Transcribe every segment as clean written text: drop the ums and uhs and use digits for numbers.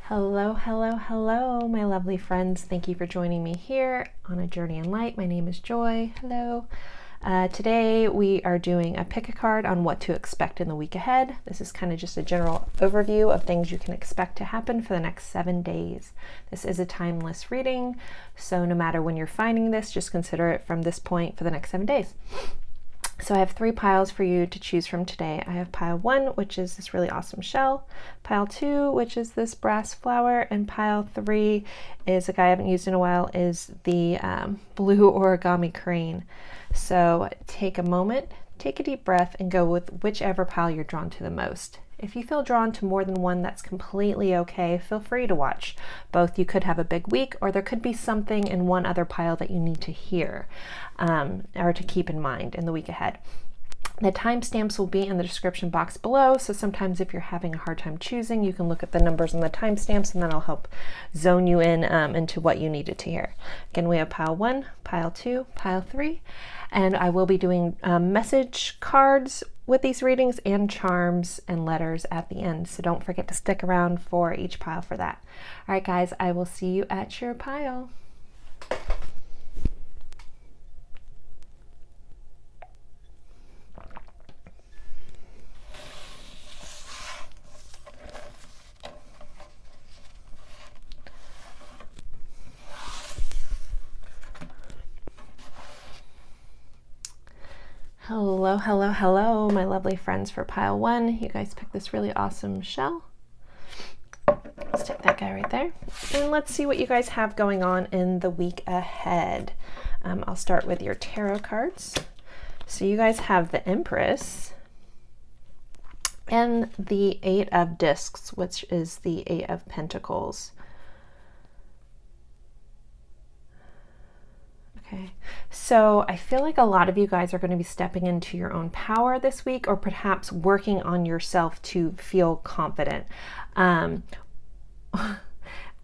Hello, hello, hello, my lovely friends. Thank you for joining me here on A Journey in Light. My name is Joy. Hello. Today we are doing a pick a card on what to expect in the week ahead. This is kind of just a general overview of things you can expect to happen for the next 7 days. This is a timeless reading, so no matter when you're finding this, just consider it from this point for the next 7 days. So I have 3 piles for you to choose from today. I have pile 1, which is this really awesome shell, pile 2, which is this brass flower, and pile 3 is a guy I haven't used in a while, is the blue origami crane. So take a moment, take a deep breath, and go with whichever pile you're drawn to the most. If you feel drawn to more than one, that's completely okay. Feel free to watch both. You could have a big week, or there could be something in one other pile that you need to hear or to keep in mind in the week ahead. The timestamps will be in the description box below, so sometimes if you're having a hard time choosing, you can look at the numbers on the timestamps, and then I'll help zone you in into what you needed to hear. Again, we have pile 1, pile 2, pile 3, and I will be doing message cards with these readings and charms and letters at the end, so don't forget to stick around for each pile for that. All right, guys, I will see you at your pile. Hello, hello, hello, my lovely friends for pile 1. You guys picked this really awesome shell. Let's take that guy right there. And let's see what you guys have going on in the week ahead. I'll start with your tarot cards. So you guys have the Empress and the 8 of Discs, which is the 8 of Pentacles. Okay, so I feel like a lot of you guys are going to be stepping into your own power this week, or perhaps working on yourself to feel confident,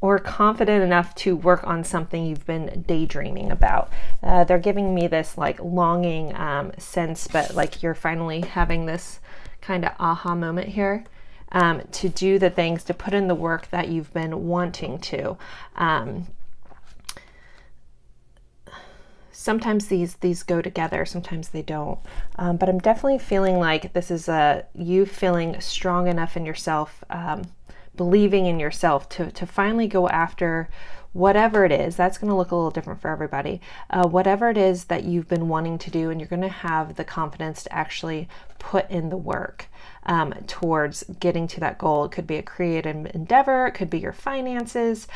or confident enough to work on something you've been daydreaming about. They're giving me this like longing sense, but like you're finally having this kind of aha moment here to do the things, to put in the work that you've been wanting to. Sometimes these go together, sometimes they don't. But I'm definitely feeling like this is you feeling strong enough in yourself, believing in yourself to finally go after whatever it is. That's going to look a little different for everybody. Whatever it is that you've been wanting to do, and you're going to have the confidence to actually put in the work towards getting to that goal. It could be a creative endeavor, it could be your finances,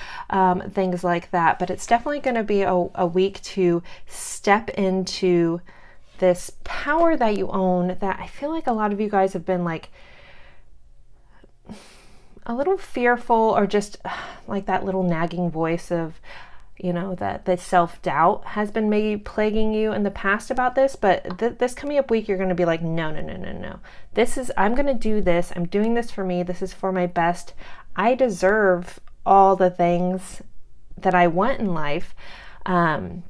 things like that. But it's definitely going to be a week to step into this power that you own, that I feel like a lot of you guys have been like a little fearful, or just like that little nagging voice of, you know, that the self-doubt has been maybe plaguing you in the past about this. But this coming up week, you're going to be like, no. I'm going to do this. I'm doing this for me. This is for my best. I deserve all the things that I want in life. And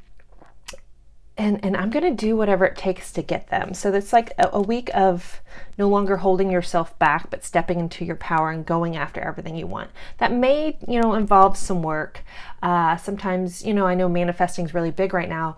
I'm going to do whatever it takes to get them. So it's like a week of no longer holding yourself back, but stepping into your power and going after everything you want. That may, involve some work. Sometimes, I know manifesting is really big right now.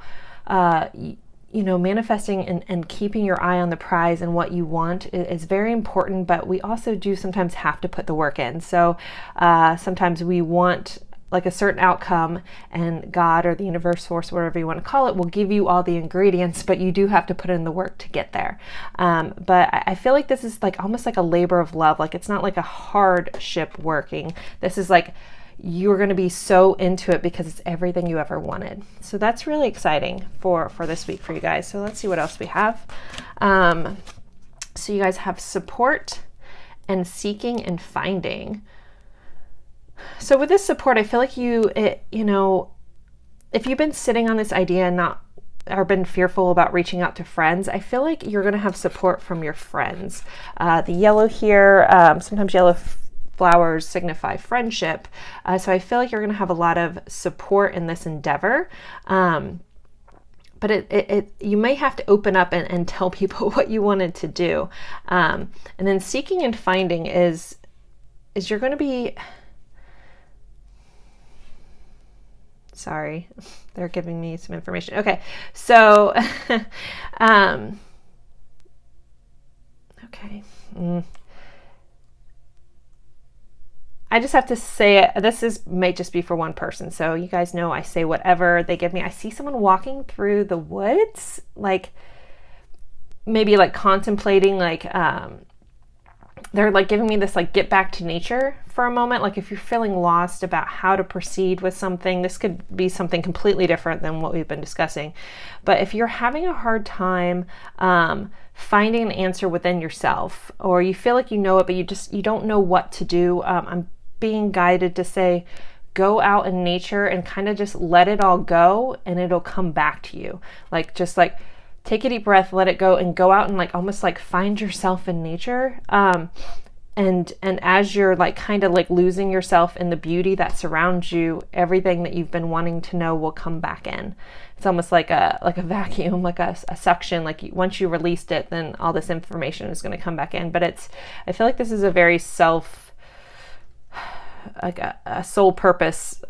Manifesting and keeping your eye on the prize and what you want is very important, but we also do sometimes have to put the work in. So sometimes we want like a certain outcome, and God or the universe, source, whatever you want to call it, will give you all the ingredients, but you do have to put in the work to get there. But I feel like this is like almost like a labor of love. Like it's not like a hardship working. This is like you're going to be so into it because it's everything you ever wanted. So that's really exciting for this week for you guys. So let's see what else we have. So you guys have support and seeking and finding. So with this support, I feel like if you've been sitting on this idea and or been fearful about reaching out to friends, I feel like you're going to have support from your friends. The yellow here, sometimes yellow flowers signify friendship. So I feel like you're going to have a lot of support in this endeavor. But you may have to open up and tell people what you wanted to do. And then seeking and finding is you're going to be Sorry, they're giving me some information. Okay, so, okay. I just have to say it. May just be for one person. So you guys know I say whatever they give me. I see someone walking through the woods, like maybe like contemplating, like they're like giving me this like get back to nature for a moment. Like if you're feeling lost about how to proceed with something, this could be something completely different than what we've been discussing. But if you're having a hard time finding an answer within yourself, or you feel like you know it, but you don't know what to do, I'm being guided to say, go out in nature and kind of just let it all go, and it'll come back to you. Like, just like take a deep breath, let it go, and go out and like almost like find yourself in nature. And as you're like kind of like losing yourself in the beauty that surrounds you, everything that you've been wanting to know will come back in. It's almost like a vacuum, like a suction. Like once you released it, then all this information is going to come back in. But I feel like this is a very like a soul purpose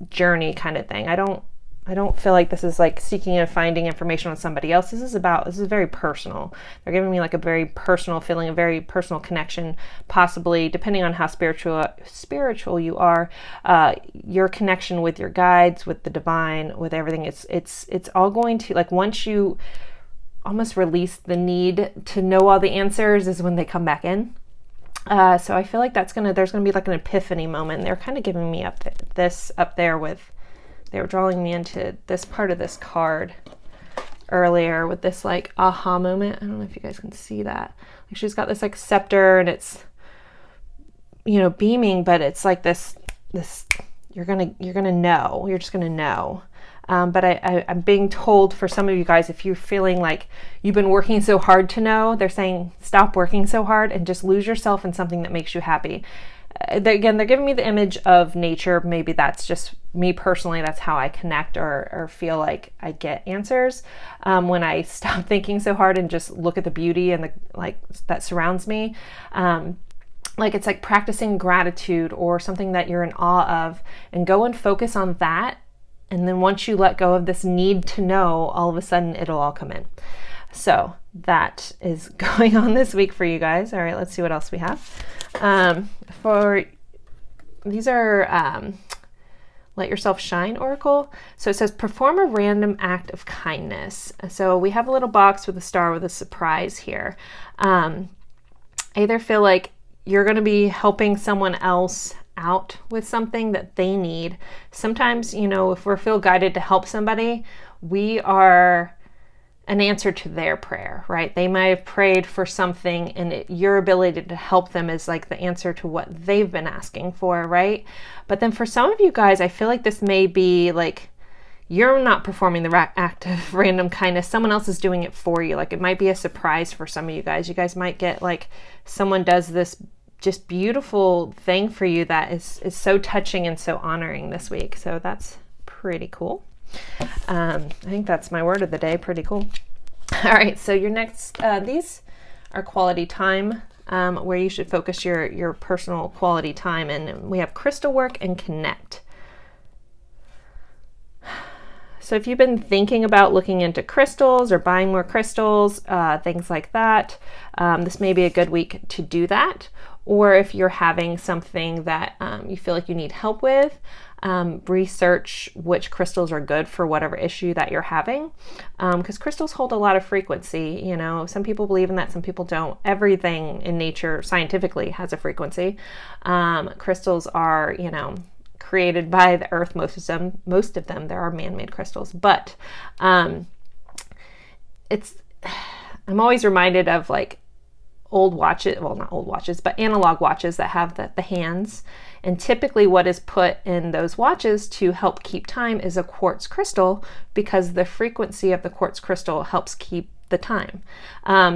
journey kind of thing. I don't feel like this is like seeking and finding information on somebody else. This is very personal. They're giving me like a very personal feeling, a very personal connection, possibly depending on how spiritual you are, your connection with your guides, with the divine, with everything. It's all going to, like, once you almost release the need to know all the answers is when they come back in. So I feel like there's gonna be like an epiphany moment. They're kind of giving me this up there with, they were drawing me into this part of this card earlier with this like aha moment. I don't know if you guys can see that. Like she's got this like scepter and it's, beaming, but it's like this, you're just gonna know. But I'm being told for some of you guys, if you're feeling like you've been working so hard to know, they're saying stop working so hard and just lose yourself in something that makes you happy. They're giving me the image of nature. Maybe that's just me personally. That's how I connect or feel like I get answers when I stop thinking so hard and just look at the beauty and the like that surrounds me. Like it's like practicing gratitude or something that you're in awe of, and go and focus on that. And then once you let go of this need to know, all of a sudden it'll all come in. So that is going on this week for you guys. All right, let's see what else we have. These are Let Yourself Shine Oracle. So it says perform a random act of kindness. So we have a little box with a star with a surprise here. I either feel like you're going to be helping someone else out with something that they need. Sometimes, if we feel guided to help somebody, we are an answer to their prayer, right? They might have prayed for something, and your ability to help them is like the answer to what they've been asking for, right? But then for some of you guys, I feel like this may be like you're not performing the act of random kindness. Someone else is doing it for you. Like it might be a surprise for some of you guys. You guys might get like someone does this just beautiful thing for you that is so touching and so honoring this week. So that's pretty cool. I think that's my word of the day. Pretty cool. All right. So your next, these are quality time, where you should focus your personal quality time. And we have crystal work and connect. So if you've been thinking about looking into crystals or buying more crystals, things like that, this may be a good week to do that. Or if you're having something that you feel like you need help with, research which crystals are good for whatever issue that you're having. Because crystals hold a lot of frequency. Some people believe in that, some people don't. Everything in nature scientifically has a frequency. Crystals are, created by the earth. Most of them, there are man-made crystals, but I'm always reminded of like old watches, well, not old watches, but analog watches that have the hands. And typically what is put in those watches to help keep time is a quartz crystal, because the frequency of the quartz crystal helps keep the time.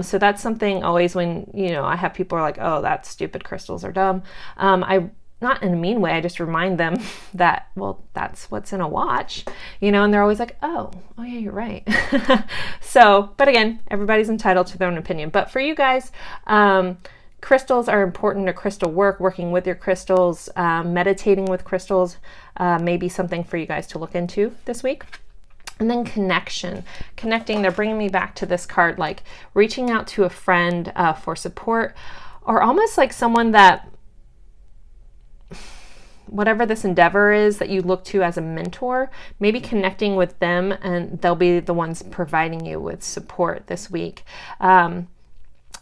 So that's something always when, I have people are like, oh, that's stupid, crystals are dumb. Not in a mean way, I just remind them that, well, that's what's in a watch, and they're always like, oh yeah, you're right. So, but again, everybody's entitled to their own opinion. But for you guys, crystals are important to crystal work, working with your crystals, meditating with crystals, may be something for you guys to look into this week. And then connecting, they're bringing me back to this card, like reaching out to a friend for support, or almost like someone that, whatever this endeavor is that you look to as a mentor, maybe connecting with them and they'll be the ones providing you with support this week.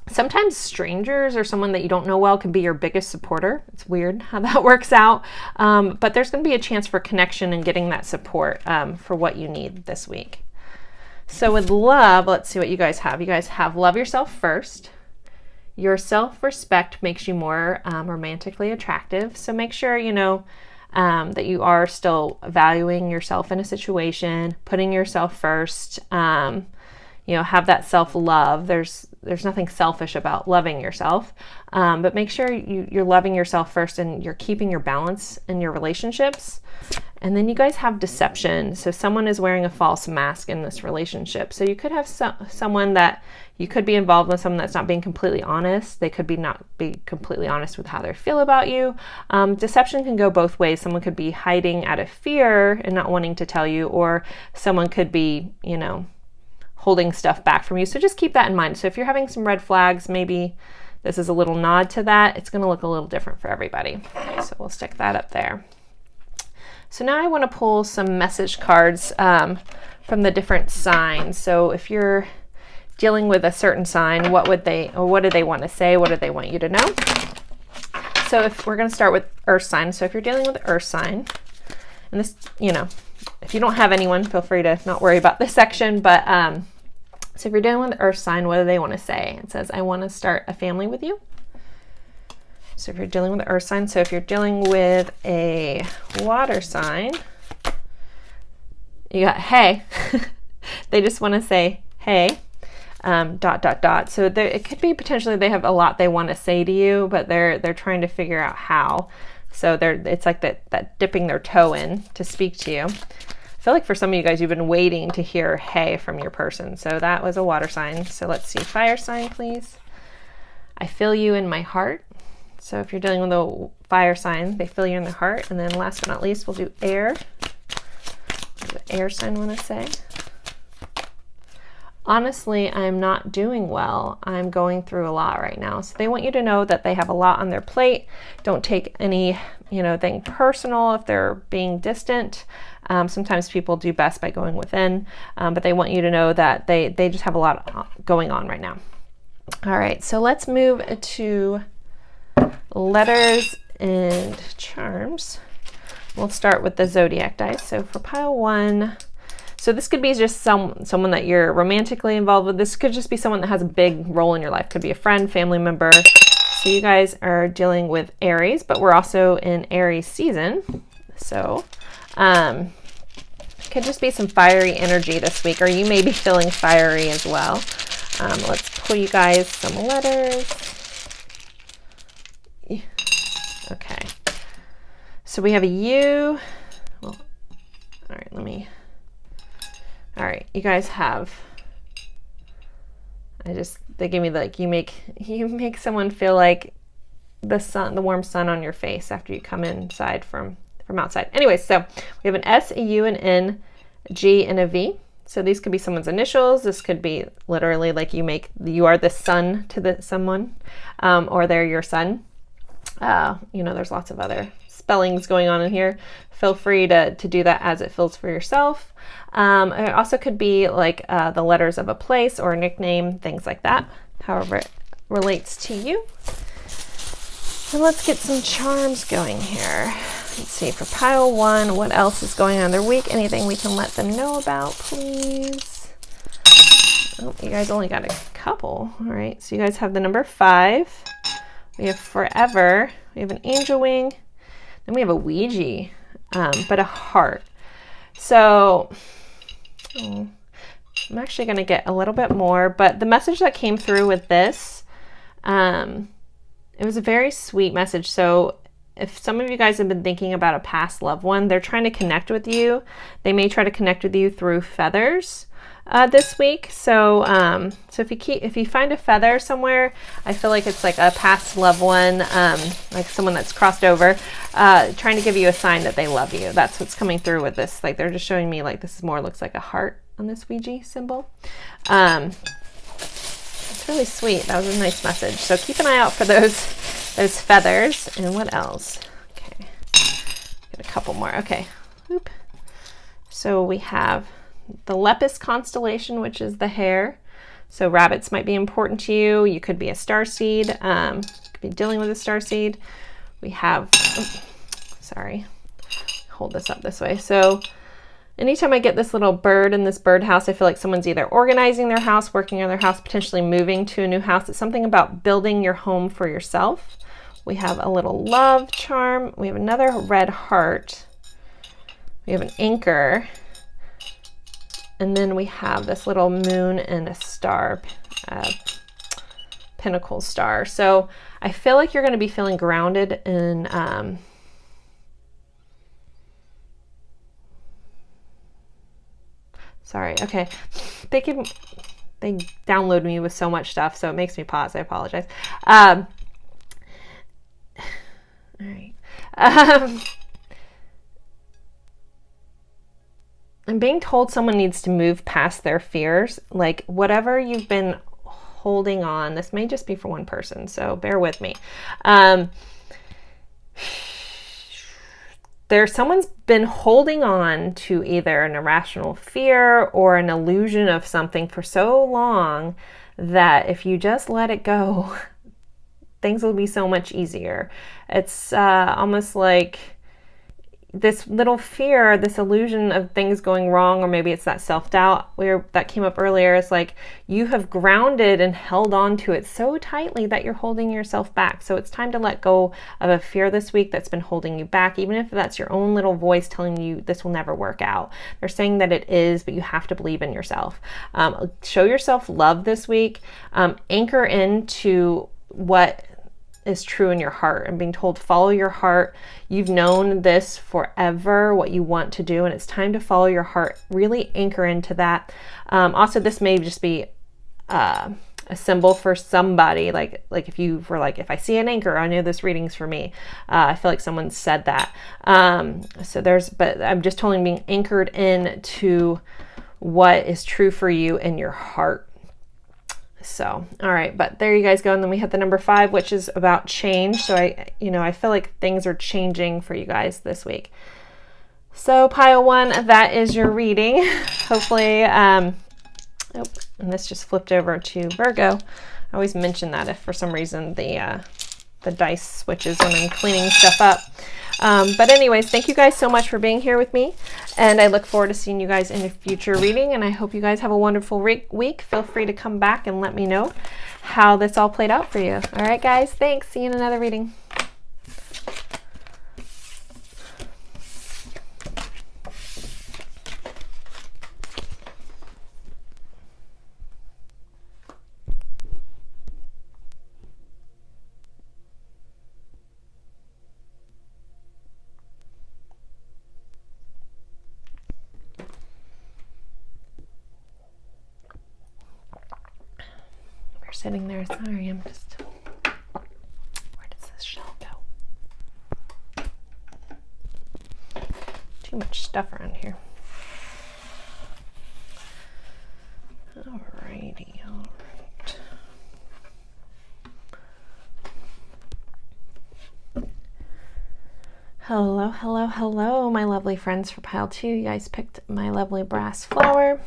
Sometimes strangers or someone that you don't know well can be your biggest supporter. It's weird how that works out. But there's going to be a chance for connection and getting that support for what you need this week. So with love, let's see what you guys have. You guys have love yourself first. Your self-respect makes you more romantically attractive. So make sure, you know, that you are still valuing yourself in a situation, putting yourself first, you know, have that self-love. There's nothing selfish about loving yourself, but make sure you're loving yourself first and you're keeping your balance in your relationships. And then you guys have deception. So someone is wearing a false mask in this relationship. So you could have someone that you could be involved with, someone that's not being completely honest. They could not be completely honest with how they feel about you. Deception can go both ways. Someone could be hiding out of fear and not wanting to tell you, or someone could be, you know, holding stuff back from you. So just keep that in mind. So if you're having some red flags, maybe this is a little nod to that. It's going to look a little different for everybody. So we'll stick that up there. So now I want to pull some message cards from the different signs. So if you're dealing with a certain sign, what do they want to say? What do they want you to know? So if we're going to start with earth sign. So if you're dealing with earth sign, and this, you know, if you don't have anyone, feel free to not worry about this section, but so if you're dealing with the earth sign, what do they want to say? It says, I want to start a family with you. So if you're dealing with the earth sign, so if you're dealing with a water sign, you got, hey, they just want to say, hey, ... So it could be potentially they have a lot they want to say to you, but they're trying to figure out how. So it's like that dipping their toe in to speak to you. I feel like for some of you guys, you've been waiting to hear hey from your person. So that was a water sign. So let's see, fire sign, please. I feel you in my heart. So if you're dealing with a fire sign, they feel you in the heart. And then last but not least, we'll do air. What does the air sign want to say? Honestly, I'm not doing well. I'm going through a lot right now. So they want you to know that they have a lot on their plate. Don't take any, thing personal if they're being distant. Sometimes people do best by going within, but they want you to know that they just have a lot going on right now. All right, so let's move to letters and charms. We'll start with the zodiac dice. So for pile 1, so this could be just someone that you're romantically involved with. This could just be someone that has a big role in your life. Could be a friend, family member. So you guys are dealing with Aries, but we're also in Aries season. So could just be some fiery energy this week, or you may be feeling fiery as well. Let's pull you guys some letters. Okay. So we have a U. Well, all right, all right, you guys have, they give me like, you make someone feel like the sun, the warm sun on your face after you come inside from outside. Anyway, so we have an S, a U, an N, a G, and a V. So these could be someone's initials. This could be literally like you are the sun to someone, or they're your son. There's lots of other spellings going on in here. Feel free to do that as it feels for yourself. It also could be like the letters of a place or a nickname, things like that, however it relates to you. So let's get some charms going here. Let's see, for pile 1, what else is going on in their week? Anything we can let them know about, please? Oh, you guys only got a couple. All right, so you guys have the number 5. We have forever. We have an angel wing. Then we have a Ouija, but a heart. So I'm actually going to get a little bit more, but the message that came through with this, it was a very sweet message. So if some of you guys have been thinking about a past loved one, they're trying to connect with you. They may try to connect with you through feathers. this week. So so if you find a feather somewhere, I feel like it's like a past loved one, like someone that's crossed over, trying to give you a sign that they love you. That's what's coming through with this. Like they're just showing me like this is more looks like a heart on this Ouija symbol. It's really sweet. That was a nice message. So keep an eye out for those feathers. And what else? Okay, get a couple more. Okay. Oop. So we have the Lepus constellation, which is the hare. So rabbits might be important to you. You could be a starseed. You could be dealing with a starseed. We have, sorry, hold this up this way. So anytime I get this little bird in this birdhouse, I feel like someone's either organizing their house, working on their house, potentially moving to a new house. It's something about building your home for yourself. We have a little love charm. We have another red heart. We have an anchor. And then we have this little moon and a star, pinnacle star. So I feel like you're going to be feeling grounded in sorry, okay. They download me with so much stuff, so it makes me pause. I apologize. All right. I'm being told someone needs to move past their fears. Like whatever you've been holding on, this may just be for one person, so bear with me. Someone's been holding on to either an irrational fear or an illusion of something for so long that if you just let it go, things will be so much easier. It's almost like this little fear, this illusion of things going wrong, or maybe it's that self-doubt that came up earlier. It's like you have grounded and held on to it so tightly that you're holding yourself back. So it's time to let go of a fear this week that's been holding you back, even if that's your own little voice telling you this will never work out. They're saying that it is, but you have to believe in yourself. Show yourself love this week. Anchor into what is true in your heart. I'm being told follow your heart. You've known this forever, what you want to do, and it's time to follow your heart. Really anchor into that. Also, this may just be a symbol for somebody. Like if you were like, if I see an anchor, I know this reading's for me. I feel like someone said that. But I'm just totally being anchored into what is true for you in your heart. So, all right, but there you guys go. And then we have the number 5, which is about change. So I feel like things are changing for you guys this week. So pile 1, that is your reading. Hopefully, and this just flipped over to Virgo. I always mention that if for some reason the dice switches when I'm cleaning stuff up. But anyways, thank you guys so much for being here with me. And I look forward to seeing you guys in a future reading. And I hope you guys have a wonderful week. Feel free to come back and let me know how this all played out for you. All right, guys. Thanks. See you in another reading. Sitting there, sorry, I'm just, where does this shell go? Too much stuff around here. Alrighty, alright. Hello, my lovely friends for pile 2. You guys picked my lovely brass flower.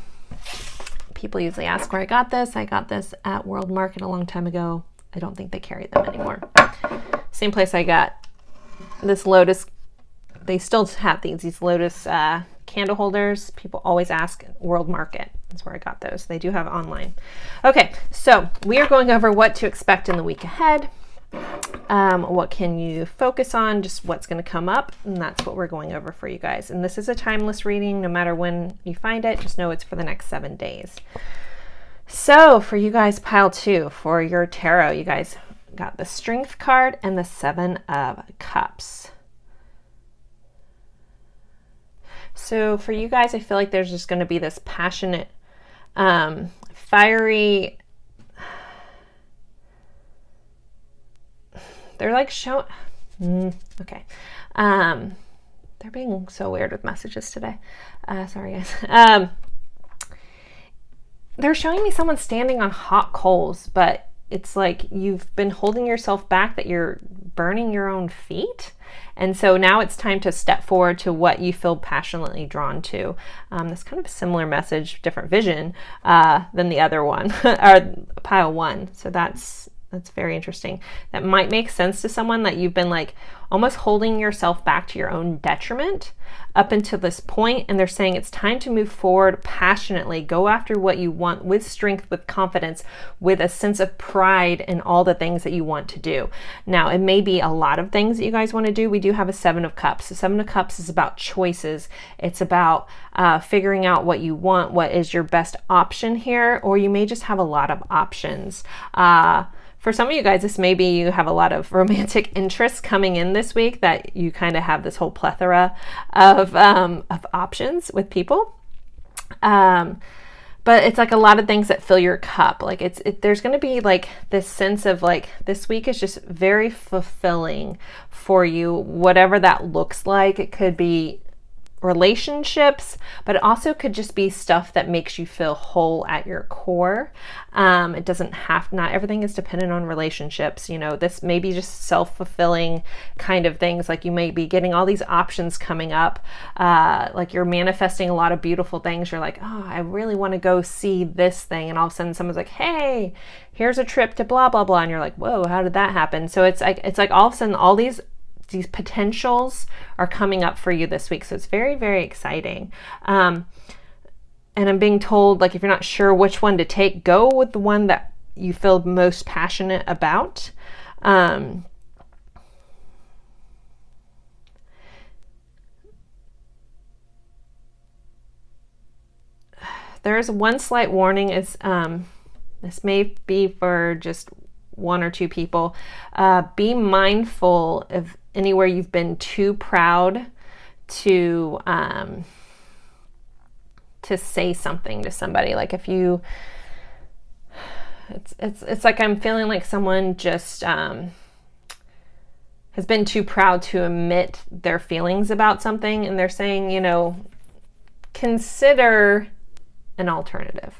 People usually ask where I got this. I got this at World Market a long time ago. I don't think they carry them anymore. Same place I got this lotus. They still have these lotus candle holders. People always ask World Market. That's where I got those. They do have online. Okay, so we are going over what to expect in the week ahead. What can you focus on, just what's going to come up, and that's what we're going over for you guys. And this is a timeless reading. No matter when you find it, just know it's for the next 7 days. So for you guys, pile 2 for your tarot, you guys got the Strength card and the 7 of Cups. So for you guys, I feel like there's just going to be this passionate Fiery, they're like okay. They're being so weird with messages today. Sorry guys. They're showing me someone standing on hot coals, but it's like you've been holding yourself back, that you're burning your own feet. And so now it's time to step forward to what you feel passionately drawn to. That's kind of a similar message, different vision than the other one, or pile one. So that's very interesting. That might make sense to someone, that you've been like almost holding yourself back to your own detriment up until this point, and they're saying it's time to move forward passionately, go after what you want with strength, with confidence, with a sense of pride in all the things that you want to do. Now, it may be a lot of things that you guys want to do. We do have a 7 of Cups. The 7 of Cups is about choices. It's about figuring out what you want, what is your best option here, or you may just have a lot of options. For some of you guys, this may be you have a lot of romantic interests coming in this week, that you kind of have this whole plethora of options with people. But it's like a lot of things that fill your cup. Like there's going to be like this sense of like this week is just very fulfilling for you, whatever that looks like. It could be relationships, but it also could just be stuff that makes you feel whole at your core. It doesn't have, not everything is dependent on relationships. You know, this may be just self-fulfilling kind of things. Like you may be getting all these options coming up. Like you're manifesting a lot of beautiful things. You're like, oh, I really want to go see this thing. And all of a sudden someone's like, hey, here's a trip to blah, blah, blah. And you're like, whoa, how did that happen? So it's like all of a sudden all these potentials are coming up for you this week. So it's very, very exciting. And I'm being told, like, if you're not sure which one to take, go with the one that you feel most passionate about. There's one slight warning is, this may be for just 1 or 2 people. Be mindful of anywhere you've been too proud to say something to somebody. Like if you, it's like I'm feeling like someone just has been too proud to admit their feelings about something, and they're saying, you know, consider an alternative.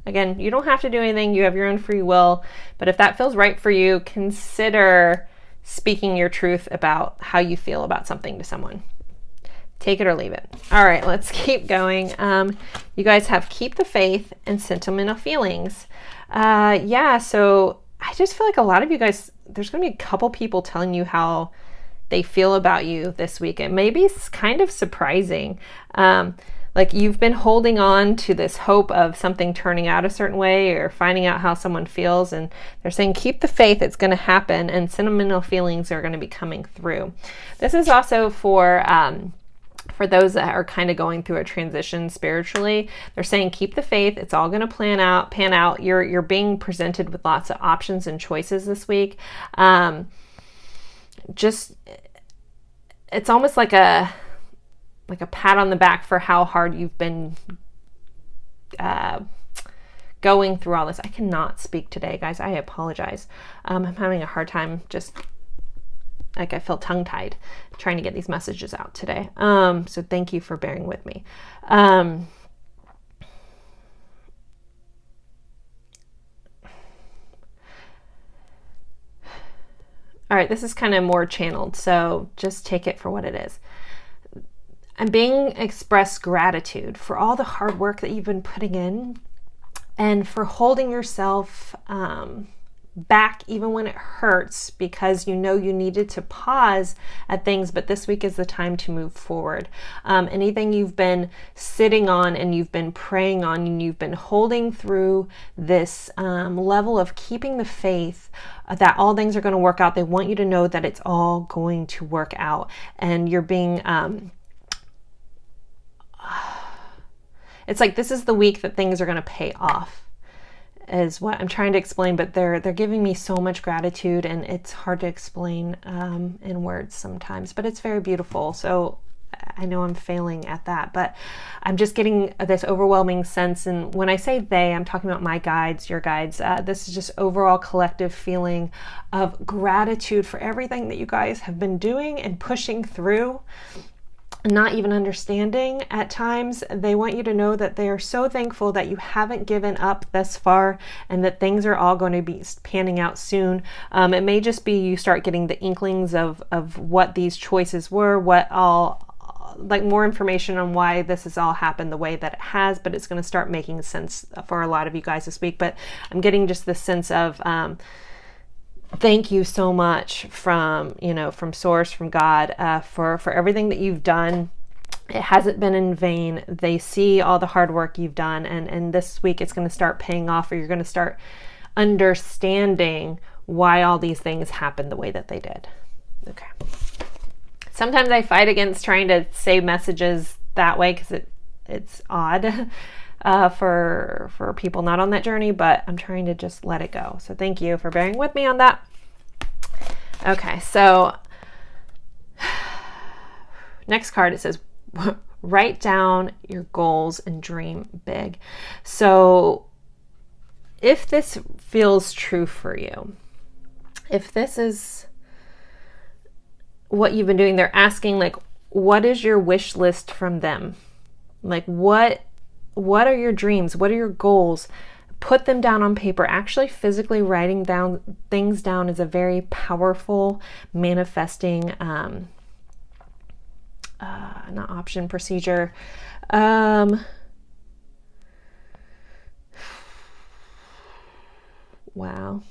Again, you don't have to do anything. You have your own free will. But if that feels right for you, consider speaking your truth about how you feel about something to someone. Take it or leave it. All right, let's keep going. You guys have keep the faith and sentimental feelings. Yeah, so I just feel like a lot of you guys, there's going to be a couple people telling you how they feel about you this week. It may be kind of surprising. Like you've been holding on to this hope of something turning out a certain way or finding out how someone feels, and they're saying keep the faith, it's going to happen, and sentimental feelings are going to be coming through. This is also for those that are kind of going through a transition spiritually. They're saying keep the faith, it's all going to pan out. You're being presented with lots of options and choices this week. Just it's almost like a pat on the back for how hard you've been going through all this. I cannot speak today, guys. I apologize. I'm having a hard time, just like I feel tongue-tied trying to get these messages out today. So thank you for bearing with me. All right, this is kind of more channeled, so just take it for what it is. I'm being expressed gratitude for all the hard work that you've been putting in, and for holding yourself back even when it hurts, because you know you needed to pause at things, but this week is the time to move forward. Anything you've been sitting on and you've been praying on and you've been holding through this level of keeping the faith that all things are going to work out. They want you to know that it's all going to work out, and you're being it's like this is the week that things are going to pay off, is what I'm trying to explain, but they're giving me so much gratitude, and it's hard to explain in words sometimes, but it's very beautiful. So I know I'm failing at that, but I'm just getting this overwhelming sense. And when I say they, I'm talking about my guides, your guides. This is just overall collective feeling of gratitude for everything that you guys have been doing and pushing through, not even understanding at times. They want you to know that they are so thankful that you haven't given up thus far and that things are all going to be panning out soon. It may just be you start getting the inklings of what these choices were, what all, like more information on why this has all happened the way that it has, but it's going to start making sense for a lot of you guys this week. But I'm getting just this sense of thank you so much from, from Source, from God, for everything that you've done. It hasn't been in vain. They see all the hard work you've done, and this week it's going to start paying off, or you're going to start understanding why all these things happened the way that they did. Okay. Sometimes I fight against trying to say messages that way because it's odd for people not on that journey, but I'm trying to just let it go. So thank you for bearing with me on that. Okay, so next card, it says, write down your goals and dream big. So if this feels true for you, if this is what you've been doing, they're asking, like, what is your wish list from them? Like, what are your dreams? What are your goals? Put them down on paper. Actually, physically writing down things down is a very powerful manifesting, not option, procedure. Wow.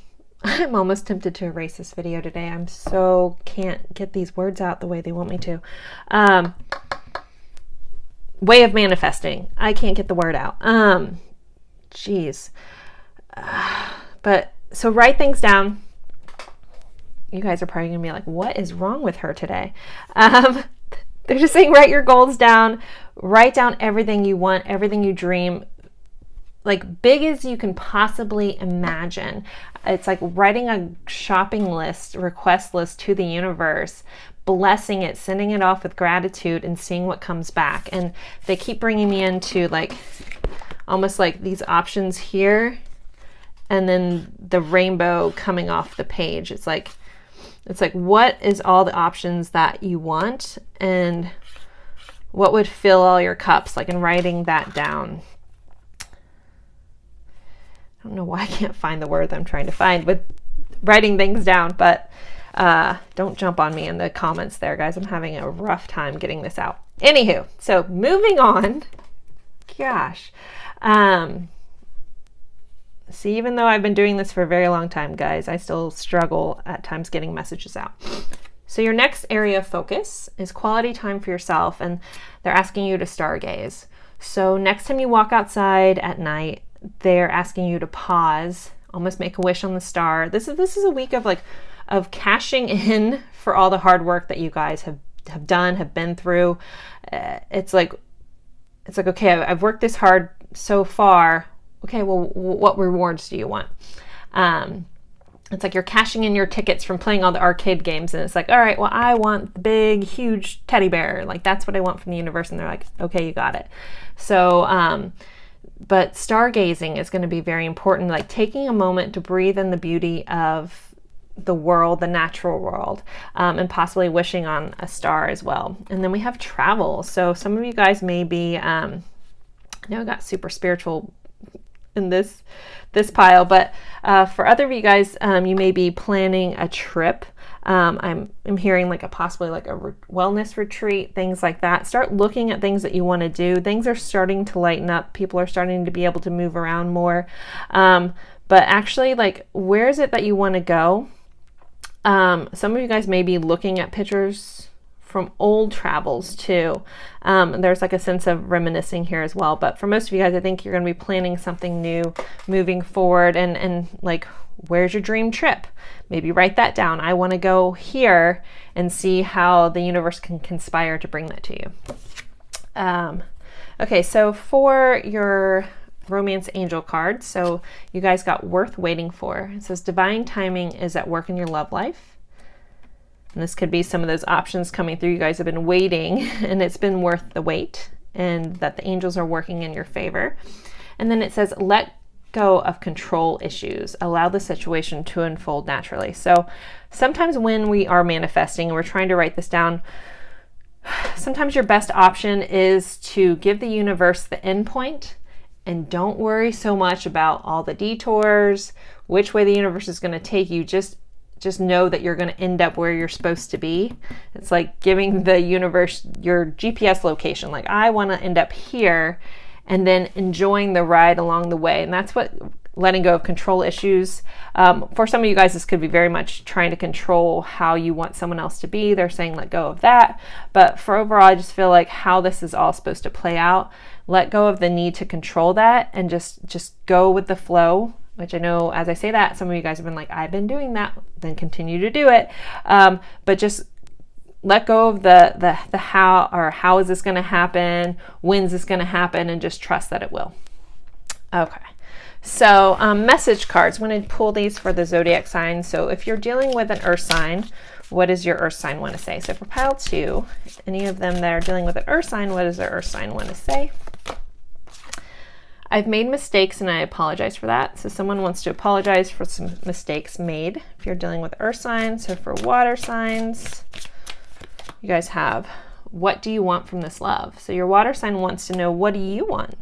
I'm almost tempted to erase this video today. I'm so can't get these words out the way they want me to. Way of manifesting. I can't get the word out. Geez. But so write things down. You guys are probably gonna be like, what is wrong with her today? They're just saying, write your goals down. Write down everything you want, everything you dream, like big as you can possibly imagine. It's like writing a shopping list, request list to the universe, blessing it, sending it off with gratitude, and seeing what comes back. And they keep bringing me into like almost like these options here, and then the rainbow coming off the page. It's like what is all the options that you want, and what would fill all your cups, like in writing that down. I don't know why I can't find the word that I'm trying to find with writing things down, but don't jump on me in the comments there, guys. I'm having a rough time getting this out. Anywho, so moving on. Gosh. See, even though I've been doing this for a very long time, guys, I still struggle at times getting messages out. So your next area of focus is quality time for yourself, and they're asking you to stargaze. So next time you walk outside at night, they're asking you to pause, almost make a wish on the star. This is a week of cashing in for all the hard work that you guys have done, have been through. It's like, okay, I've worked this hard so far. Okay, well, what rewards do you want? It's like you're cashing in your tickets from playing all the arcade games, and it's like, all right, well, I want the big, huge teddy bear. Like, that's what I want from the universe. And they're like, okay, you got it. So, but stargazing is going to be very important, like taking a moment to breathe in the beauty of the world, the natural world, and possibly wishing on a star as well. And then we have travel. So some of you guys may be, I know I got super spiritual in this pile, but for other of you guys, you may be planning a trip. I'm hearing like possibly a wellness retreat, things like that. Start looking at things that you want to do. Things are starting to lighten up. People are starting to be able to move around more. But actually, like, where is it that you want to go? Some of you guys may be looking at pictures from old travels too. There's like a sense of reminiscing here as well. But for most of you guys, I think you're going to be planning something new moving forward, and like, where's your dream trip? Maybe write that down. I want to go here, and see how the universe can conspire to bring that to you. Okay, so for your romance angel card, so you guys got worth waiting for. It says divine timing is at work in your love life. And this could be some of those options coming through. You guys have been waiting and it's been worth the wait, and that the angels are working in your favor. And then it says, let go of control issues. Allow the situation to unfold naturally. So sometimes when we are manifesting and we're trying to write this down, sometimes your best option is to give the universe the end point and don't worry so much about all the detours, which way the universe is going to take you. Just know that you're going to end up where you're supposed to be. It's like giving the universe your GPS location. Like, I want to end up here, and then enjoying the ride along the way. And that's what letting go of control issues. For some of you guys, this could be very much trying to control how you want someone else to be. They're saying let go of that. But for overall, I just feel like how this is all supposed to play out, let go of the need to control that and just go with the flow. Which I know as I say that, some of you guys have been like, I've been doing that, then continue to do it. But just let go of the how, or how is this going to happen? When's this going to happen? And just trust that it will. Okay. So message cards. I'm going to pull these for the zodiac signs. So if you're dealing with an earth sign, what does your earth sign want to say? So for pile 2, any of them that are dealing with an earth sign, what does their earth sign want to say? I've made mistakes and I apologize for that. So someone wants to apologize for some mistakes made if you're dealing with earth signs. So for water signs, you guys have, what do you want from this love? So your water sign wants to know, what do you want?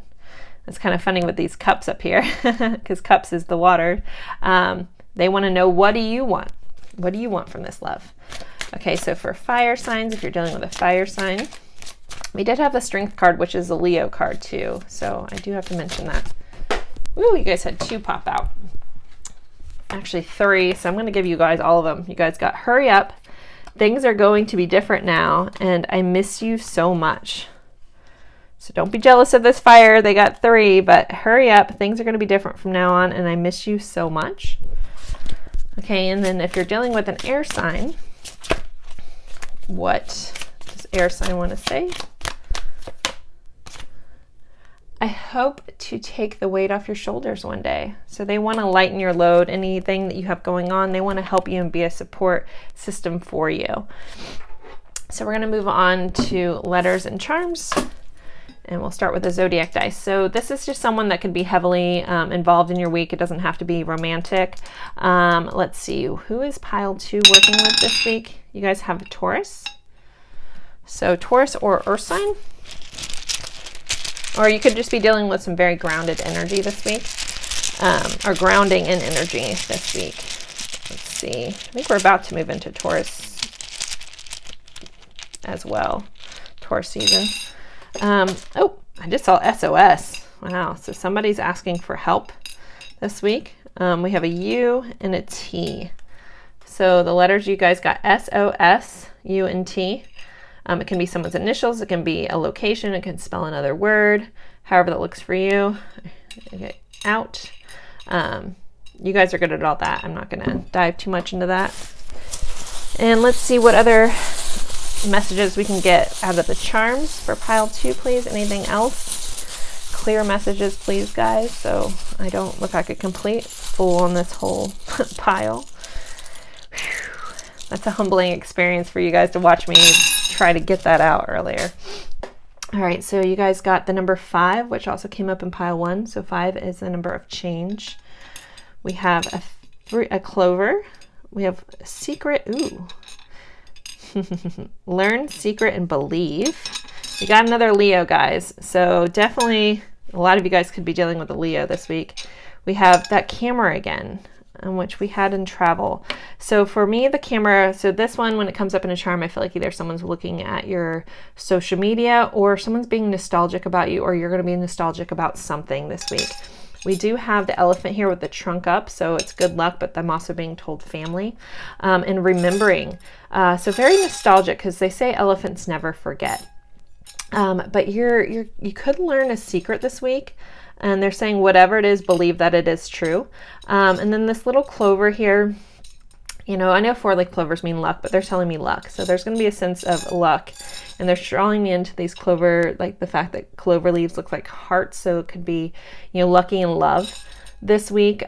It's kind of funny with these cups up here because cups is the water. They want to know, what do you want? What do you want from this love? Okay, so for fire signs, if you're dealing with a fire sign, we did have the strength card, which is a Leo card too. So I do have to mention that. Ooh, you guys had 2 pop out. Actually 3, so I'm going to give you guys all of them. You guys got hurry up. Things are going to be different now, and I miss you so much. So don't be jealous of this fire. They got 3, but hurry up. Things are going to be different from now on, and I miss you so much. Okay, and then if you're dealing with an air sign, what does air sign want to say? I hope to take the weight off your shoulders one day. So they want to lighten your load, anything that you have going on. They want to help you and be a support system for you. So we're going to move on to letters and charms. And we'll start with the zodiac dice. So this is just someone that could be heavily involved in your week. It doesn't have to be romantic. Let's see, who is pile 2 working with this week? You guys have a Taurus. So Taurus or earth sign. Or you could just be dealing with some very grounded energy this week. Or grounding in energy this week. Let's see. I think we're about to move into Taurus as well. Taurus season. Oh, I just saw SOS. Wow. So somebody's asking for help this week. We have a U and a T. So the letters you guys got SOS, U and T. It can be someone's initials. It can be a location. It can spell another word, however that looks for you. Okay, out. You guys are good at all that. I'm not going to dive too much into that. And let's see what other messages we can get out of the charms for pile 2, please. Anything else? Clear messages, please, guys, so I don't look like a complete fool on this whole pile. Whew. That's a humbling experience for you guys to watch me try to get that out earlier. All right, so you guys got the number 5, which also came up in pile 1. So 5 is the number of change. We have a clover. We have a secret. Ooh. Learn, secret, and believe. We got another Leo, guys. So definitely a lot of you guys could be dealing with a Leo this week. We have that camera again, which we had in travel. So for me, the camera, so this one, when it comes up in a charm, I feel like either someone's looking at your social media or someone's being nostalgic about you, or you're going to be nostalgic about something this week. We do have the elephant here with the trunk up, so it's good luck, but I'm also being told family and remembering. So very nostalgic, because they say elephants never forget. But you could learn a secret this week, and they're saying whatever it is, believe that it is true. And then this little clover here, you know, I know 4-leaf clovers mean luck, but they're telling me luck. So there's going to be a sense of luck, and they're drawing me into these clover, like the fact that clover leaves look like hearts. So it could be, you know, lucky in love this week.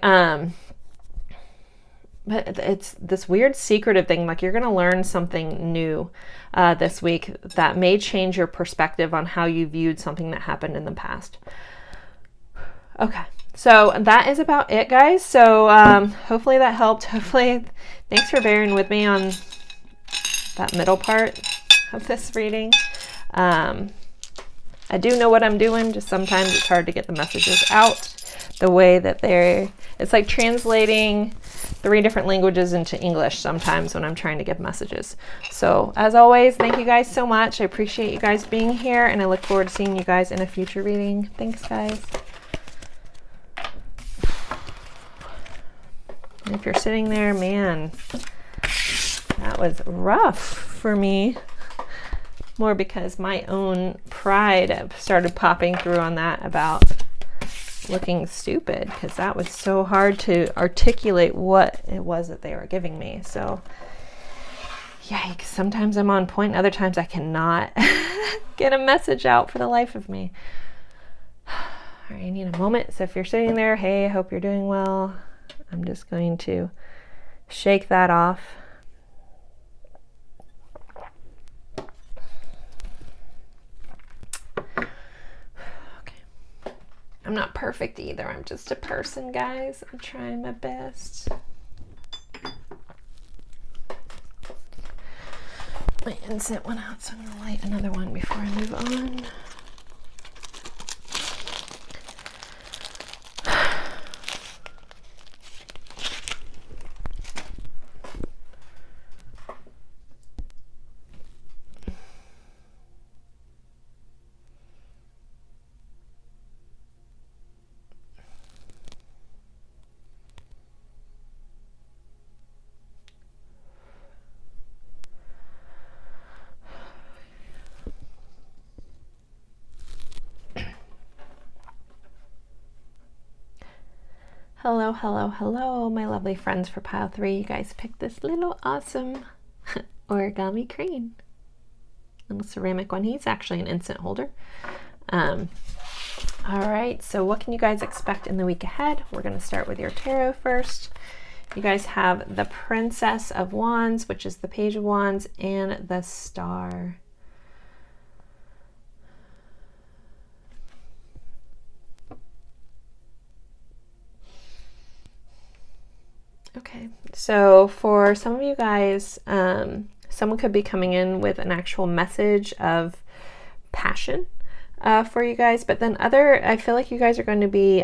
but it's this weird secretive thing. Like you're going to learn something new this week that may change your perspective on how you viewed something that happened in the past. Okay, so that is about it, guys. So hopefully that helped. Hopefully, thanks for bearing with me on that middle part of this reading. I do know what I'm doing, just sometimes it's hard to get the messages out the way that it's like translating 3 different languages into English sometimes when I'm trying to give messages. So as always, thank you guys so much. I appreciate you guys being here, and I look forward to seeing you guys in a future reading. Thanks, guys. And if you're sitting there, man, that was rough for me. More because my own pride started popping through on that about looking stupid, because that was so hard to articulate what it was that they were giving me. So yikes, sometimes I'm on point, other times I cannot get a message out for the life of me. All right, I need a moment. So if you're sitting there, hey, I hope you're doing well. I'm just going to shake that off. I'm not perfect either. I'm just a person, guys. I'm trying my best. My incense went out, so I'm going to light another one before I move on. Hello, hello, hello, my lovely friends for pile 3. You guys picked this little awesome origami crane. Little ceramic one. He's actually an incense holder. All right, so what can you guys expect in the week ahead? We're going to start with your tarot first. You guys have the Princess of Wands, which is the Page of Wands, and the Star. Okay, so for some of you guys, someone could be coming in with an actual message of passion for you guys, but then I feel like you guys are going to be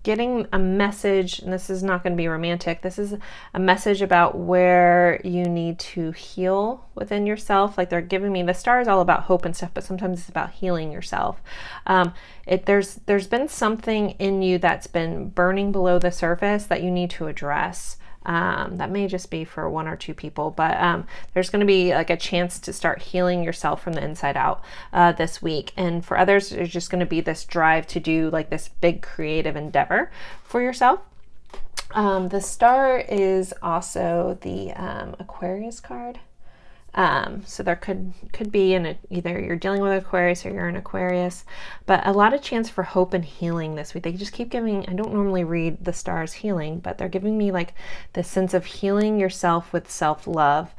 getting a message, and this is not going to be romantic. This is a message about where you need to heal within yourself. Like they're giving me, the star is all about hope and stuff, but sometimes it's about healing yourself. There's been something in you that's been burning below the surface that you need to address. That may just be for 1 or 2 people, but there's going to be like a chance to start healing yourself from the inside out this week. And for others, there's just going to be this drive to do like this big creative endeavor for yourself. The star is also the Aquarius card. So there could be either you're dealing with Aquarius or you're an Aquarius, but a lot of chance for hope and healing this week. They just keep giving, I don't normally read the stars healing, but they're giving me like this sense of healing yourself with self-love,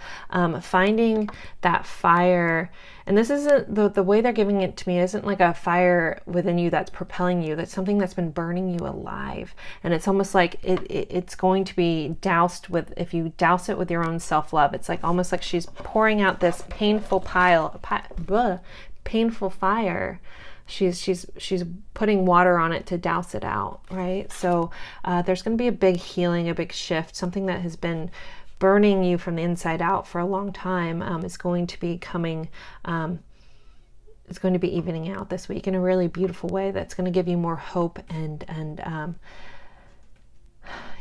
finding that fire. And this isn't, the way they're giving it to me isn't like a fire within you that's propelling you. That's something that's been burning you alive. And it's almost like it's going to be doused with, if you douse it with your own self-love, it's like almost like she's pouring out this painful painful fire. She's putting water on it to douse it out, right? So there's going to be a big healing, a big shift, something that has been burning you from the inside out for a long time is going to be coming, it's going to be evening out this week in a really beautiful way that's going to give you more hope and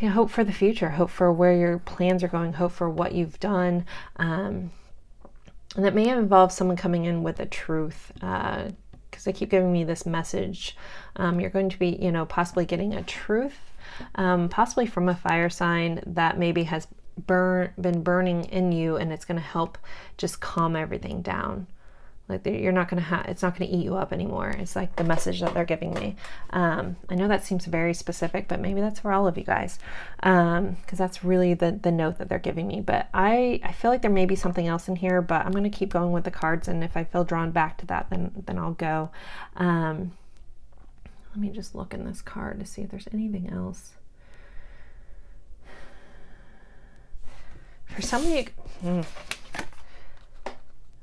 hope for the future, hope for where your plans are going, hope for what you've done. And that may involve someone coming in with a truth, because they keep giving me this message. You're going to be, possibly getting a truth, possibly from a fire sign that maybe has been burning in you, and it's going to help just calm everything down, Like you're not going to it's not going to eat you up anymore. It's like the message that they're giving me. I know that seems very specific, but maybe that's for all of you guys. Because that's really the note that they're giving me. But I feel like there may be something else in here, but I'm going to keep going with the cards. And if I feel drawn back to that, then I'll go. Let me just look in this card to see if there's anything else. For some of you,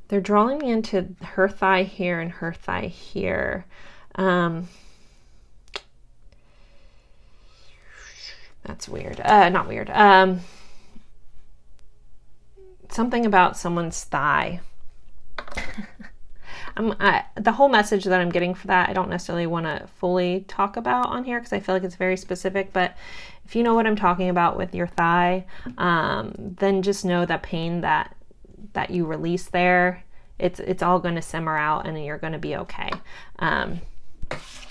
they're drawing me into her thigh here and her thigh here. That's weird. Not weird. Something about someone's thigh. The whole message that I'm getting for that, I don't necessarily want to fully talk about on here because I feel like it's very specific, but if you know what I'm talking about with your thigh, then just know that pain that you release there, it's all going to simmer out and you're going to be okay. I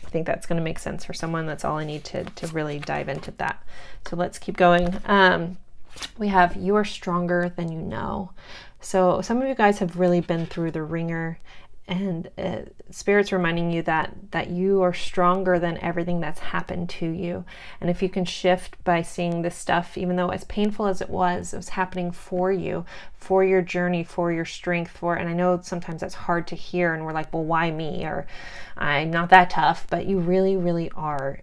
think that's going to make sense for someone. That's all I need to really dive into that. So let's keep going. We have, you are stronger than you know. So some of you guys have really been through the ringer, and Spirit's reminding you that you are stronger than everything that's happened to you. And if you can shift by seeing this stuff, even though as painful as it was happening for you, for your journey, for your strength, and I know sometimes that's hard to hear and we're like, well, why me? Or I'm not that tough, but you really, really are.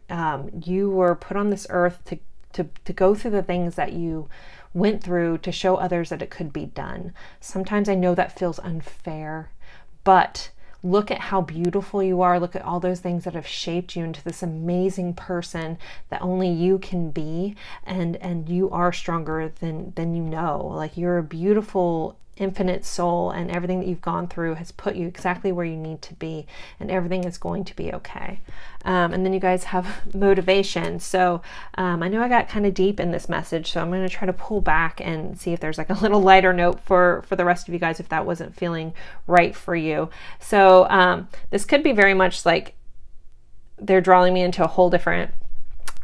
You were put on this earth to go through the things that you went through to show others that it could be done. Sometimes I know that feels unfair, but look at how beautiful you are. Look at all those things that have shaped you into this amazing person that only you can be. And you are stronger than you know. Like, you're a beautiful, infinite soul, and everything that you've gone through has put you exactly where you need to be, and everything is going to be okay. And then you guys have motivation. So I know I got kind of deep in this message, so I'm going to try to pull back and see if there's like a little lighter note for the rest of you guys if that wasn't feeling right for you. So this could be very much like they're drawing me into a whole different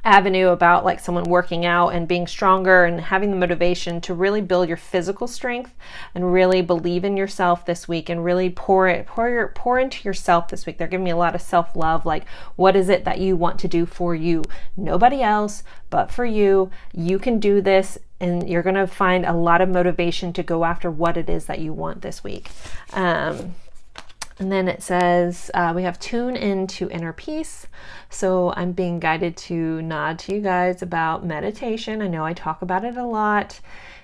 avenue about like someone working out and being stronger and having the motivation to really build your physical strength and really believe in yourself this week and really pour into yourself this week. They're giving me a lot of self-love. Like, what is it that you want to do for you? Nobody else but for you. You can do this, and you're going to find a lot of motivation to go after what it is that you want this week. And then it says, we have tune into inner peace. So I'm being guided to nod to you guys about meditation. I know I talk about it a lot.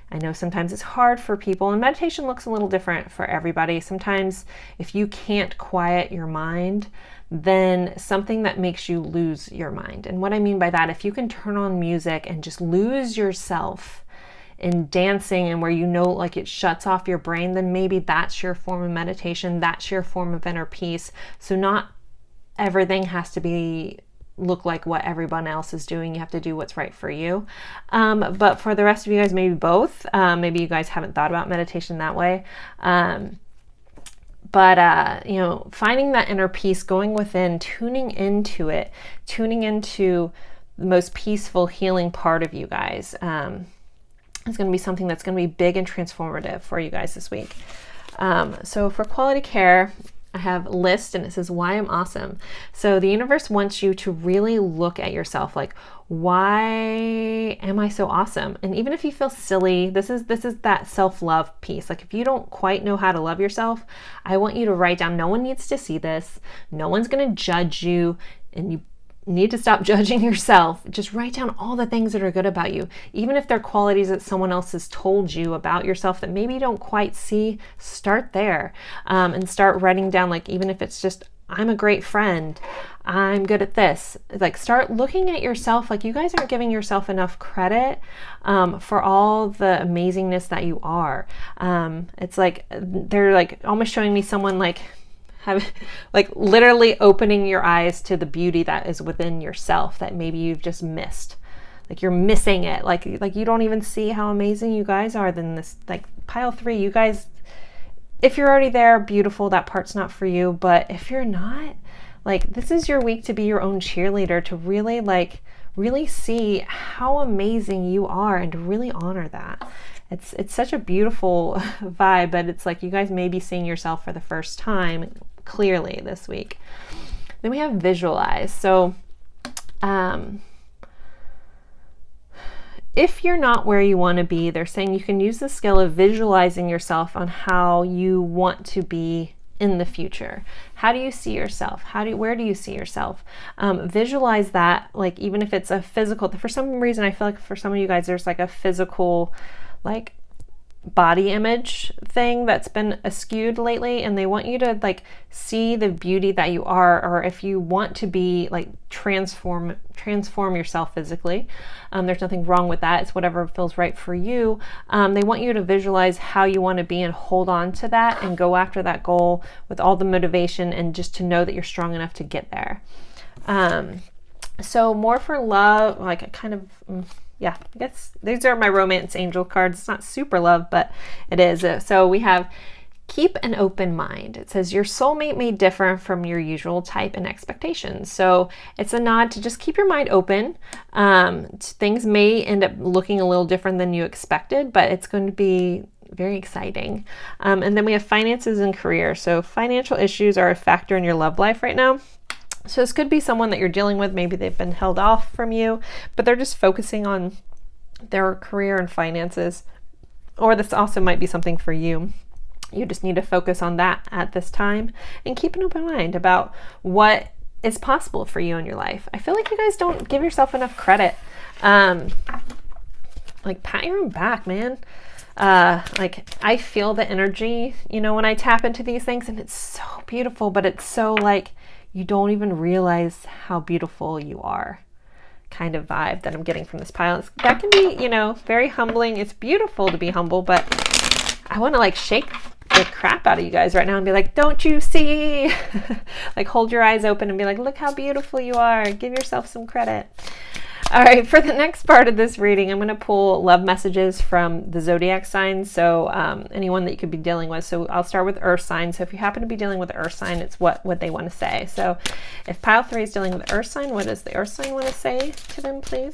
I know sometimes it's hard for people, and meditation looks a little different for everybody. Sometimes if you can't quiet your mind, then something that makes you lose your mind. And what I mean by that, if you can turn on music and just lose yourself in dancing, and where you know like it shuts off your brain, then maybe that's your form of meditation, that's your form of inner peace. So not everything has to look like what everyone else is doing. You have to do what's right for you. But for the rest of you guys, maybe both. Maybe you guys haven't thought about meditation that way. But you know, finding that inner peace, going within, tuning into it, tuning into the most peaceful, healing part of you guys. It's going to be something that's going to be big and transformative for you guys this week. So for quality care, I have a list, and it says, why I'm awesome. So the universe wants you to really look at yourself, like, why am I so awesome? And even if you feel silly, this is that self-love piece. Like, if you don't quite know how to love yourself, I want you to write down, no one needs to see this. No one's going to judge you, and you need to stop judging yourself. Just write down all the things that are good about you. Even if they're qualities that someone else has told you about yourself that maybe you don't quite see, start there. And start writing down, like, even if it's just, I'm a great friend, I'm good at this. Like, start looking at yourself. Like, you guys aren't giving yourself enough credit for all the amazingness that you are. It's like, they're like almost showing me someone like literally opening your eyes to the beauty that is within yourself that maybe you've just missed. Like, you're missing it. Like you don't even see how amazing you guys are. Then this, like, pile 3, you guys, if you're already there, beautiful, that part's not for you. But if you're not, like, this is your week to be your own cheerleader, to really see how amazing you are and to really honor that. it's such a beautiful vibe, but it's like you guys may be seeing yourself for the first time clearly this week. Then we have visualize. So if you're not where you want to be, they're saying you can use the skill of visualizing yourself on how you want to be in the future. How do you see yourself? Where do you see yourself? Visualize that, like even if it's a physical, for some reason I feel like for some of you guys there's like a physical like body image thing that's been askewed lately, and they want you to like see the beauty that you are, or if you want to be like transform yourself physically, there's nothing wrong with that. It's whatever feels right for you. They want you to visualize how you want to be and hold on to that and go after that goal with all the motivation, and just to know that you're strong enough to get there. So more for love, like a kind of yeah, I guess these are my romance angel cards. It's not super love, but it is. So we have keep an open mind. It says your soulmate may differ from your usual type and expectations. So it's a nod to just keep your mind open. Things may end up looking a little different than you expected, but it's going to be very exciting. And then we have finances and career. So financial issues are a factor in your love life right now. So this could be someone that you're dealing with. Maybe they've been held off from you, but they're just focusing on their career and finances. Or this also might be something for you. You just need to focus on that at this time and keep an open mind about what is possible for you in your life. I feel like you guys don't give yourself enough credit. Like pat your own back, man. Like I feel the energy, you know, when I tap into these things, and it's so beautiful, but it's so like, you don't even realize how beautiful you are kind of vibe that I'm getting from this pile. That can be, you know, very humbling. It's beautiful to be humble, but I want to like shake the crap out of you guys right now and be like, don't you see? Like hold your eyes open and be like, look how beautiful you are. Give yourself some credit. All right, for the next part of this reading, I'm going to pull love messages from the zodiac signs. So anyone that you could be dealing with. So I'll start with earth sign. So if you happen to be dealing with the earth sign, it's what they want to say. So if pile 3 is dealing with the earth sign, what does the earth sign want to say to them, please?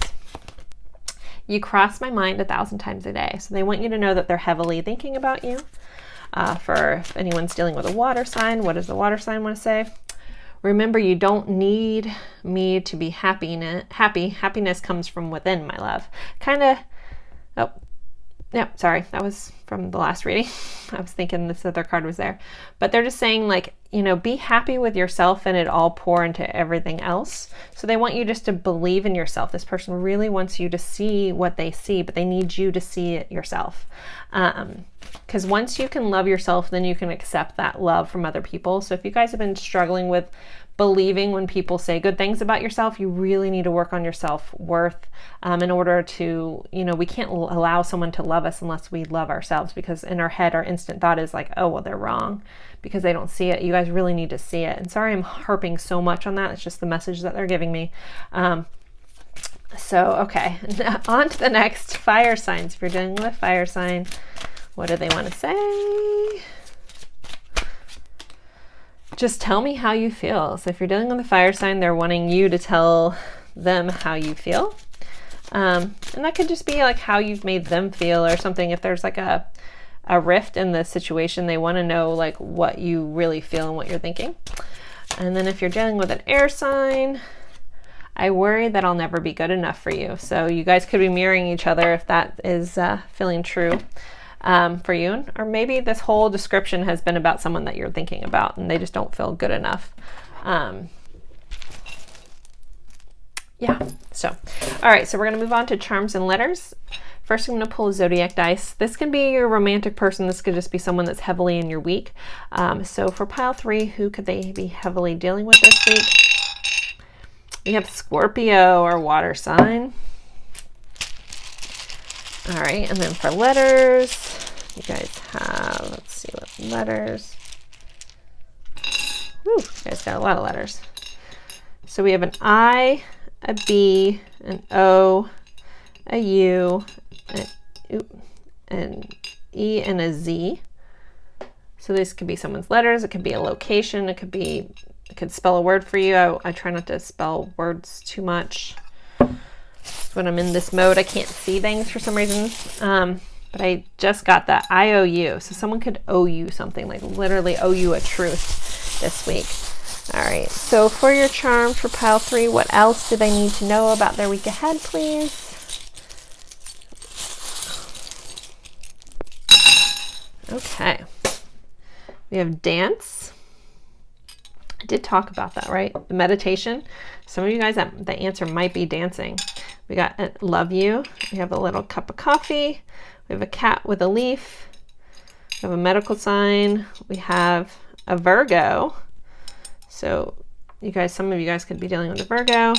You cross my mind 1,000 times a day. So they want you to know that they're heavily thinking about you. For if anyone's dealing with a water sign, what does the water sign want to say? Remember, you don't need me to be happy. Happiness comes from within, my love. Kind of, oh, yeah, sorry. That was from the last reading. I was thinking this other card was there. But they're just saying, like, you know, be happy with yourself and it all pour into everything else. So they want you just to believe in yourself. This person really wants you to see what they see, but they need you to see it yourself. Because once you can love yourself, then you can accept that love from other people. So if you guys have been struggling with believing when people say good things about yourself, you really need to work on your self-worth in order to, you know, we can't allow someone to love us unless we love ourselves, because in our head, our instant thought is like, oh, well, they're wrong because they don't see it. You guys really need to see it. And sorry, I'm harping so much on that. It's just the message that they're giving me. So, okay, on to the next, fire signs. If you're dealing with a fire sign, what do they want to say? Just tell me how you feel. So if you're dealing with a fire sign, they're wanting you to tell them how you feel. And that could just be like how you've made them feel or something. If there's like a rift in the situation, they want to know like what you really feel and what you're thinking. And then if you're dealing with an air sign, I worry that I'll never be good enough for you. So you guys could be mirroring each other if that is feeling true for you. Or maybe this whole description has been about someone that you're thinking about and they just don't feel good enough. Yeah, so, all right, so we're gonna move on to charms and letters. First, I'm gonna pull a zodiac dice. This can be your romantic person. This could just be someone that's heavily in your week. So for pile 3, who could they be heavily dealing with this week? We have Scorpio or water sign. All right, and then for letters, you guys have, let's see what letters. Woo, you guys got a lot of letters. So we have an I, a B, an O, a U, an E, and a Z. So this could be someone's letters. It could be a location. It could spell a word for you. I try not to spell words too much. When I'm in this mode, I can't see things for some reason. but I just got that I owe you. So someone could owe you something, like literally owe you a truth this week. All right, so for your charm for pile 3, what else do they need to know about their week ahead, please? Okay, we have dance. I did talk about that, right? The meditation. Some of you guys, the answer might be dancing. We got love you. We have a little cup of coffee. We have a cat with a leaf. We have a medical sign. We have a Virgo. So you guys, some of you guys could be dealing with a Virgo.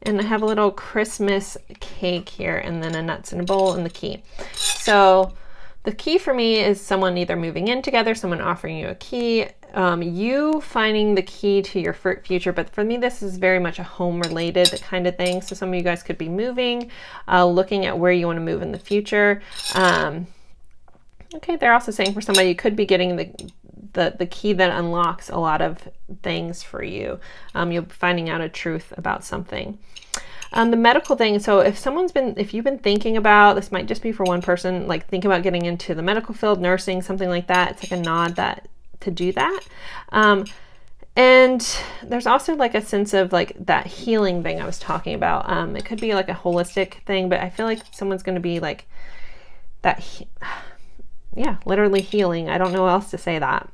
And I have a little Christmas cake here, and then a nuts in a bowl and the key. So the key for me is someone either moving in together, someone offering you a key, you finding the key to your future. But for me, this is very much a home related kind of thing. So some of you guys could be moving, looking at where you want to move in the future. Okay, they're also saying for somebody, you could be getting the key that unlocks a lot of things for you. You'll be finding out a truth about something. The medical thing, so if you've been thinking about, this might just be for one person, like think about getting into the medical field, nursing, something like that. It's like a nod to do that. And there's also like a sense of like that healing thing I was talking about. It could be like a holistic thing, but I feel like someone's going to be like that, literally healing. I don't know how else to say that.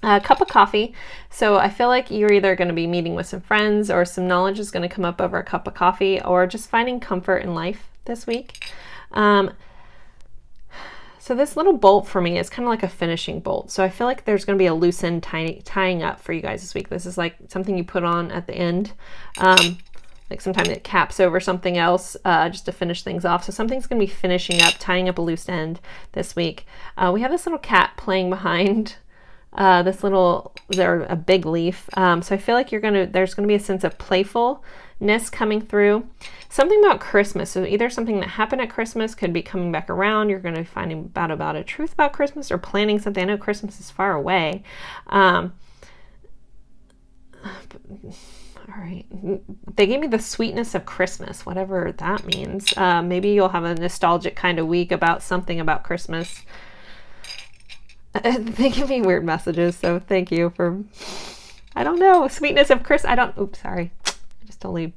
A cup of coffee. So I feel like you're either going to be meeting with some friends, or some knowledge is going to come up over a cup of coffee, or just finding comfort in life this week. So this little bolt for me is kind of like a finishing bolt. So I feel like there's going to be a loose end tying up for you guys this week. This is like something you put on at the end. Like sometimes it caps over something else just to finish things off. So something's going to be finishing up, tying up a loose end this week. We have this little cat playing behind a big leaf. So I feel like there's going to be a sense of playfulness coming through. Something about Christmas. So either something that happened at Christmas could be coming back around. You're going to be finding out about a truth about Christmas, or planning something. I know Christmas is far away. All right. They gave me the sweetness of Christmas, whatever that means. Maybe you'll have a nostalgic kind of week about something about Christmas. They give me weird messages, so thank you for, I don't know, sweetness of oops, sorry. I just totally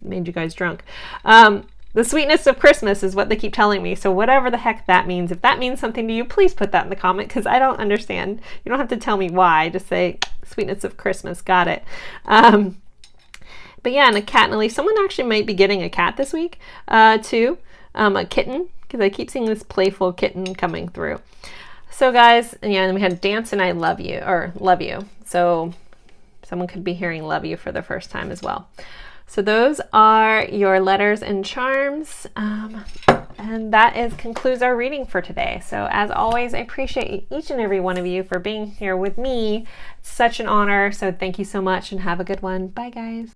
made you guys drunk. The sweetness of Christmas is what they keep telling me. So whatever the heck that means, if that means something to you, please put that in the comment, because I don't understand. You don't have to tell me why. Just say sweetness of Christmas. Got it. But yeah, and a cat and a leaf. Someone actually might be getting a cat this week too. A kitten, because I keep seeing this playful kitten coming through. So guys, and then we had dance and I love you, or love you. So someone could be hearing love you for the first time as well. So those are your letters and charms. And that concludes our reading for today. So as always, I appreciate each and every one of you for being here with me. It's such an honor. So thank you so much, and have a good one. Bye guys.